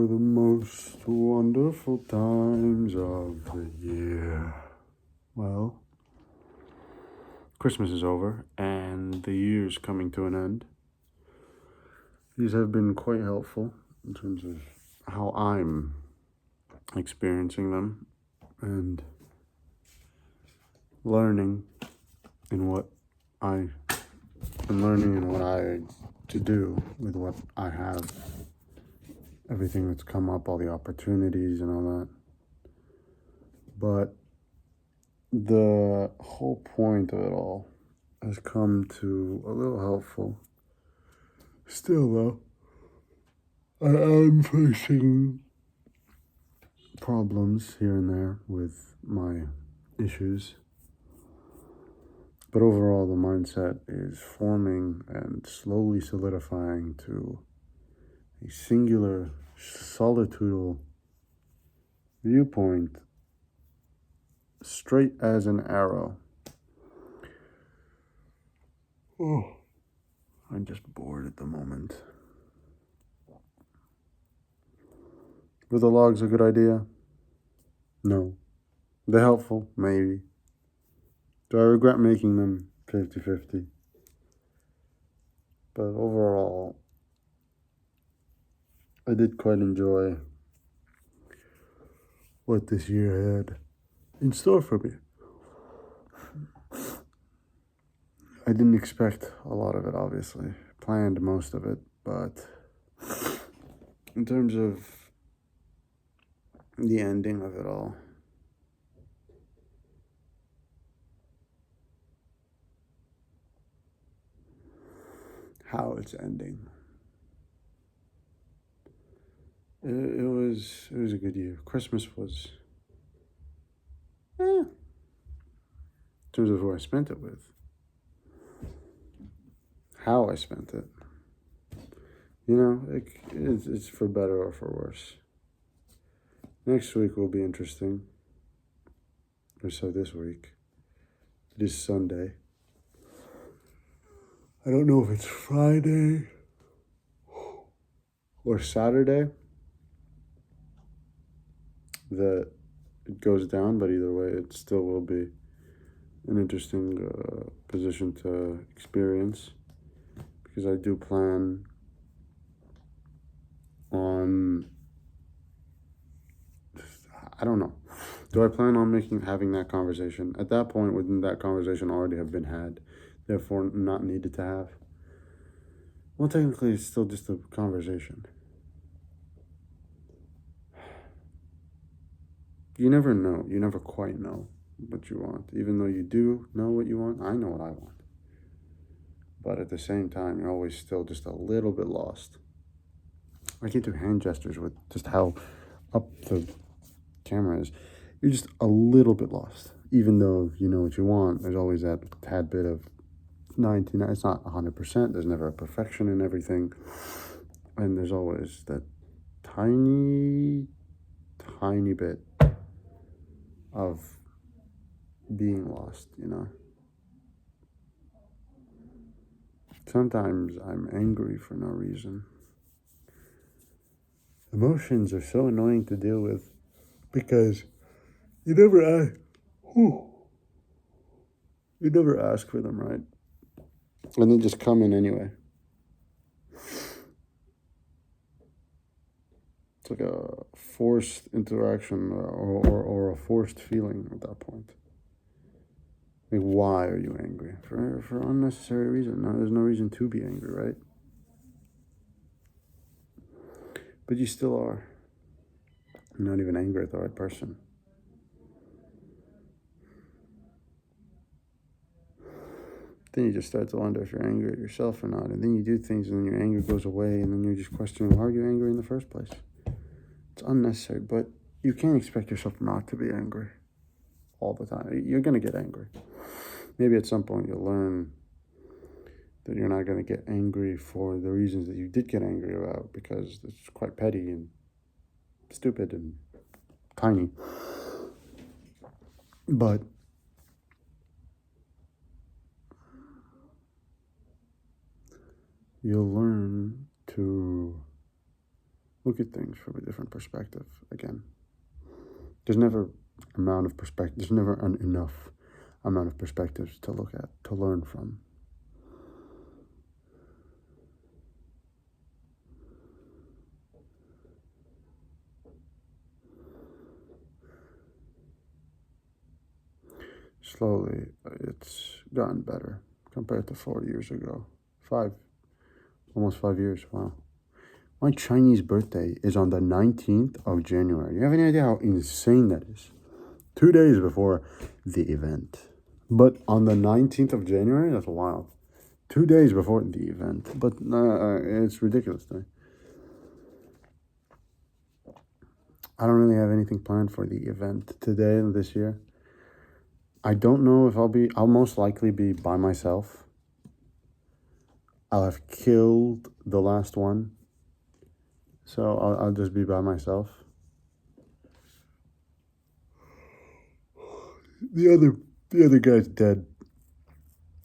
The most wonderful times of the year. Well, Christmas is over and the year's coming to an end. These have been quite helpful in terms of how I'm experiencing them and learning in what I to do with what I have. Everything that's come up, all the opportunities and all that. But the whole point of it all has come to a little helpful. Still, though, I am facing problems here and there with my issues. But overall, the mindset is forming and slowly solidifying to a singular, solitudinal viewpoint, straight as an arrow. Oh, I'm just bored at the moment. Were the logs a good idea? No. They're helpful? Maybe. Do I regret making them 50-50? But overall, I did quite enjoy what this year had in store for me. I didn't expect a lot of it, obviously. Planned most of it, but in terms of the ending of it all, how it's ending, it was a good year. Christmas was, in terms of who I spent it with, how I spent it. It's for better or for worse. Next week will be interesting. Or so this week. It is Sunday. I don't know if it's Friday or Saturday that it goes down, but either way, it still will be an interesting position to experience, because I do plan on, I don't know. Do I plan on having that conversation? At that point, wouldn't that conversation already have been had, therefore not needed to have? Well, technically, it's still just a conversation. You never know. You never quite know what you want. Even though you do know what you want, I know what I want. But at the same time, you're always still just a little bit lost. I can't do hand gestures with just how up the camera is. You're just a little bit lost. Even though you know what you want, there's always that tad bit of 99. It's not 100%. There's never a perfection in everything. And there's always that tiny bit of being lost, Sometimes I'm angry for no reason. Emotions are so annoying to deal with because you never ask for them, right? And they just come in anyway. It's like a forced interaction or a forced feeling at that point. Like, why are you angry? For unnecessary reason. No, there's no reason to be angry, right? But you still are. You're not even angry at the right person. Then you just start to wonder if you're angry at yourself or not. And then you do things and then your anger goes away and then you're just questioning, why are you angry in the first place? It's unnecessary, but you can't expect yourself not to be angry all the time. You're going to get angry. Maybe at some point you'll learn that you're not going to get angry for the reasons that you did get angry about, because it's quite petty and stupid and tiny. But you'll learn to look at things from a different perspective again. There's never amount of perspective. There's never enough amount of perspectives to look at, to learn from. Slowly, it's gotten better compared to 4 years ago. Almost 5 years. Wow. My Chinese birthday is on the 19th of January. You have any idea how insane that is? 2 days before the event. But on the 19th of January, that's wild. 2 days before the event. But it's ridiculous to me. I don't really have anything planned for the event today and this year. I don't know if I'll most likely be by myself. I'll have killed the last one. So I'll just be by myself. The other guy's dead.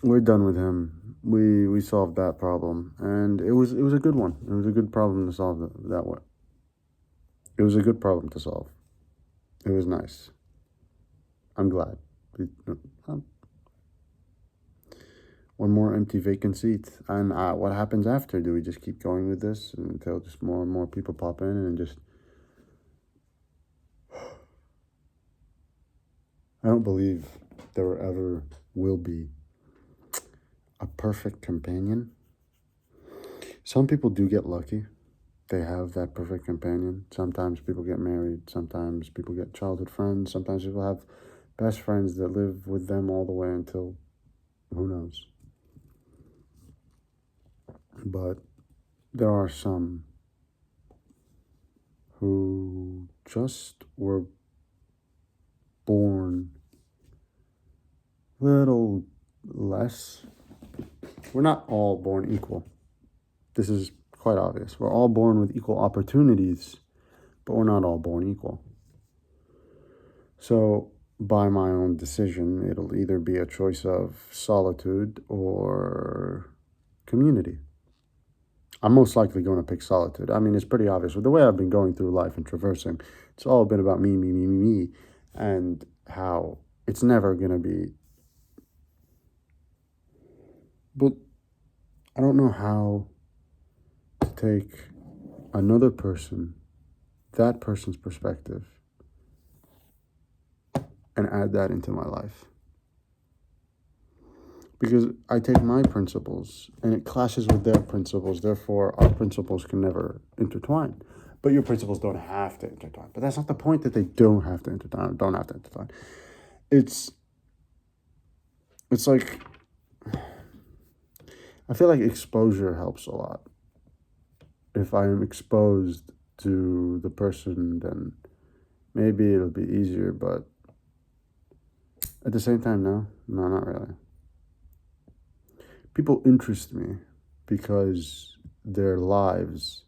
We're done with him. We solved that problem, and it was a good one. It was a good problem to solve that way. It was a good problem to solve. It was nice. I'm glad. One more empty vacant seat. And what happens after? Do we just keep going with this until just more and more people pop in and just... I don't believe there ever will be a perfect companion. Some people do get lucky. They have that perfect companion. Sometimes people get married. Sometimes people get childhood friends. Sometimes people have best friends that live with them all the way until who knows. But there are some who just were born a little less. We're not all born equal. This is quite obvious. We're all born with equal opportunities, but we're not all born equal. So, by my own decision, it'll either be a choice of solitude or community. I'm most likely going to pick solitude. I mean, it's pretty obvious. With the way I've been going through life and traversing, it's all been about me, and how it's never going to be. But I don't know how to take another person, that person's perspective, and add that into my life. Because I take my principles and it clashes with their principles. Therefore, our principles can never intertwine. But your principles don't have to intertwine. But that's not the point, that they don't have to intertwine. It's like, I feel like exposure helps a lot. If I am exposed to the person, then maybe it'll be easier. But at the same time, no, not really. People interest me because their lives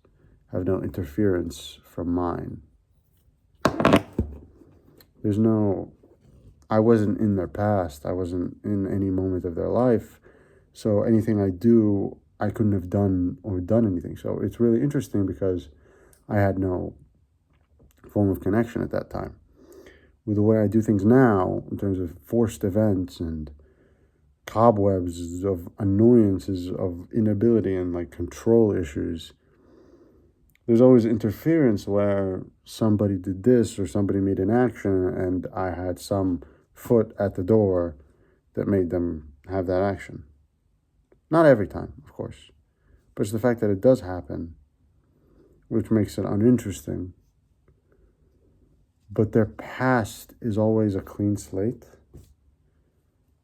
have no interference from mine. I wasn't in their past. I wasn't in any moment of their life. So anything I do, I couldn't have done anything. So it's really interesting because I had no form of connection at that time. With the way I do things now, in terms of forced events and cobwebs of annoyances, of inability and like control issues, there's always interference where somebody did this or somebody made an action and I had some foot at the door that made them have that action. Not every time, of course, but it's the fact that it does happen which makes it uninteresting. But their past is always a clean slate,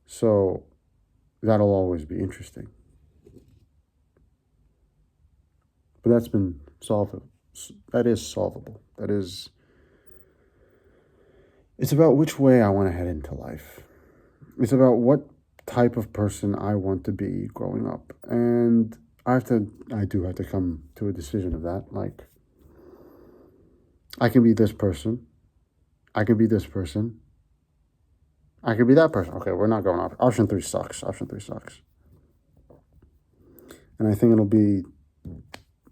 so that'll always be interesting. But that's been solvable. That is solvable. It's about which way I want to head into life. It's about what type of person I want to be growing up. And I do have to come to a decision of that. Like, I can be this person. I can be this person. I could be that person. Okay, we're not going off. Option 3 sucks. And I think it'll be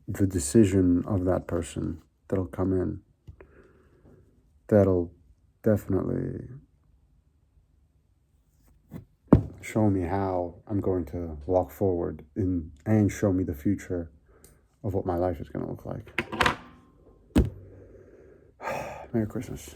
the decision of that person that'll come in, that'll definitely show me how I'm going to walk forward and show me the future of what my life is going to look like. Merry Christmas.